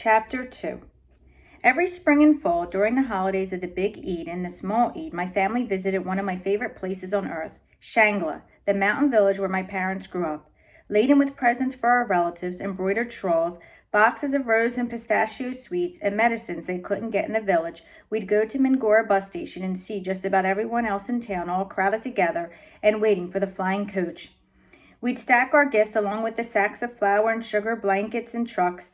Chapter 2. Every spring and fall, during the holidays of the Big Eid and the Small Eid, my family visited one of my favorite places on earth, Shangla, the mountain village where my parents grew up. Laden with presents for our relatives, embroidered shawls, boxes of rose and pistachio sweets, and medicines they couldn't get in the village, we'd go to Mingora bus station and see just about everyone else in town all crowded together and waiting for the flying coach. We'd stack our gifts along with the sacks of flour and sugar, blankets, and trunks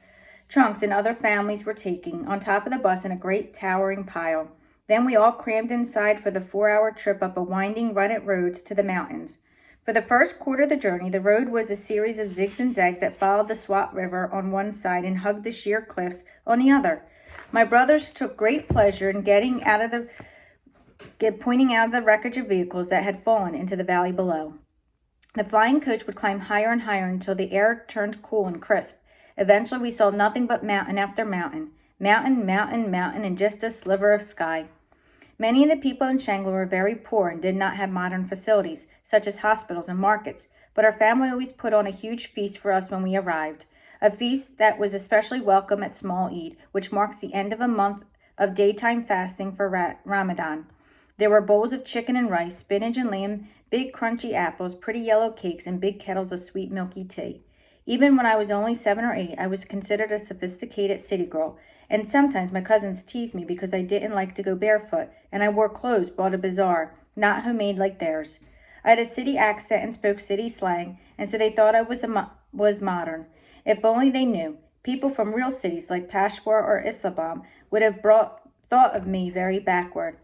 and other families were taking on top of the bus in a great towering pile. Then we all crammed inside for the 4-hour trip up a winding, rutted roads to the mountains. For the first quarter of the journey, the road was a series of zigs and zags that followed the Swat River on one side and hugged the sheer cliffs on the other. My brothers took great pleasure in pointing out the wreckage of vehicles that had fallen into the valley below. The flying coach would climb higher and higher until the air turned cool and crisp. Eventually, we saw nothing but mountain after mountain, and just a sliver of sky. Many of the people in Shangla were very poor and did not have modern facilities, such as hospitals and markets, but our family always put on a huge feast for us when we arrived, a feast that was especially welcome at Small Eid, which marks the end of a month of daytime fasting for Ramadan. There were bowls of chicken and rice, spinach and lamb, big crunchy apples, pretty yellow cakes, and big kettles of sweet milky tea. Even when I was only 7 or 8, I was considered a sophisticated city girl, and sometimes my cousins teased me because I didn't like to go barefoot, and I wore clothes bought at a bazaar, not homemade like theirs. I had a city accent and spoke city slang, and so they thought I was modern. If only they knew. People from real cities like Peshawar or Islamabad would have thought of me very backward.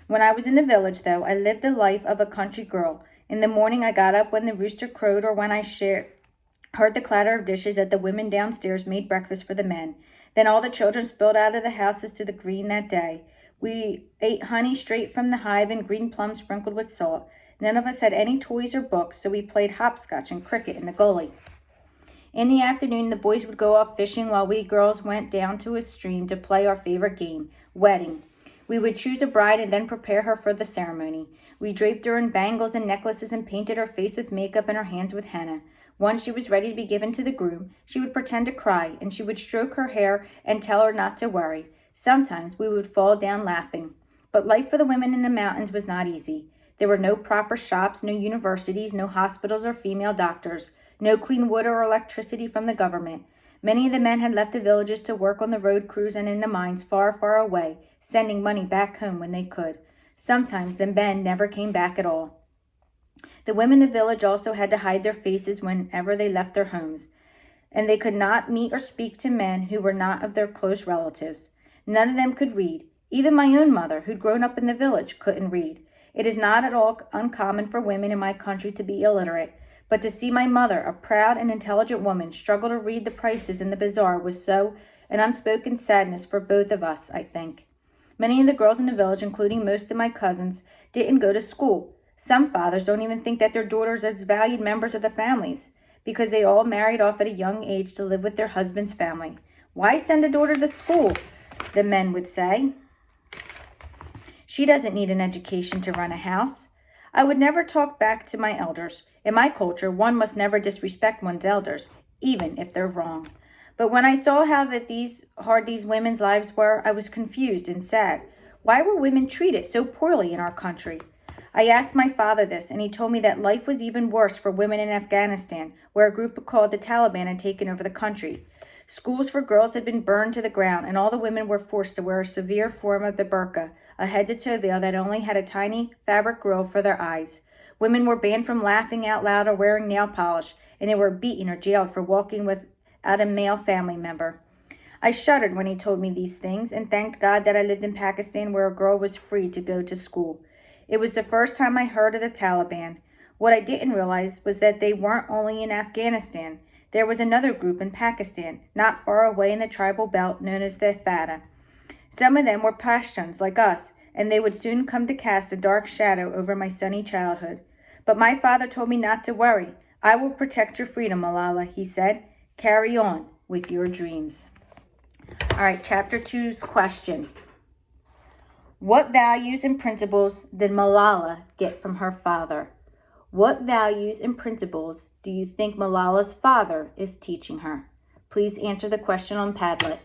When I was in the village, though, I lived the life of a country girl. In the morning, I got up when the rooster crowed or when I heard the clatter of dishes that the women downstairs made breakfast for the men. Then all the children spilled out of the houses to the green that day. We ate honey straight from the hive and green plums sprinkled with salt. None of us had any toys or books, so we played hopscotch and cricket in the gully. In the afternoon, the boys would go off fishing while we girls went down to a stream to play our favorite game, wedding. We would choose a bride and then prepare her for the ceremony. We draped her in bangles and necklaces and painted her face with makeup and her hands with henna. Once she was ready to be given to the groom, she would pretend to cry, and she would stroke her hair and tell her not to worry. Sometimes we would fall down laughing. But life for the women in the mountains was not easy. There were no proper shops, no universities, no hospitals or female doctors, no clean water or electricity from the government. Many of the men had left the villages to work on the road crews and in the mines far, far away, sending money back home when they could. Sometimes the men never came back at all. The women in the village also had to hide their faces whenever they left their homes, and they could not meet or speak to men who were not of their close relatives. None of them could read. Even my own mother, who'd grown up in the village, couldn't read. It is not at all uncommon for women in my country to be illiterate, but to see my mother, a proud and intelligent woman, struggle to read the prices in the bazaar was so an unspoken sadness for both of us, I think. Many of the girls in the village, including most of my cousins, didn't go to school. Some fathers don't even think that their daughters are as valued members of the families because they all married off at a young age to live with their husband's family. Why send a daughter to school? The men would say. She doesn't need an education to run a house. I would never talk back to my elders. In my culture, one must never disrespect one's elders, even if they're wrong. But when I saw how hard these women's lives were, I was confused and sad. Why were women treated so poorly in our country? I asked my father this, and he told me that life was even worse for women in Afghanistan, where a group called the Taliban had taken over the country. Schools for girls had been burned to the ground, and all the women were forced to wear a severe form of the burqa, a head-to-toe veil that only had a tiny fabric grill for their eyes. Women were banned from laughing out loud or wearing nail polish, and they were beaten or jailed for walking without a male family member. I shuddered when he told me these things, and thanked God that I lived in Pakistan where a girl was free to go to school. It was the first time I heard of the Taliban. What I didn't realize was that they weren't only in Afghanistan. There was another group in Pakistan, not far away in the tribal belt known as the Fata. Some of them were Pashtuns like us, and they would soon come to cast a dark shadow over my sunny childhood. But my father told me not to worry. I will protect your freedom, Malala, he said. Carry on with your dreams. All right, Chapter 2's question. What values and principles did Malala get from her father? What values and principles do you think Malala's father is teaching her? Please answer the question on Padlet.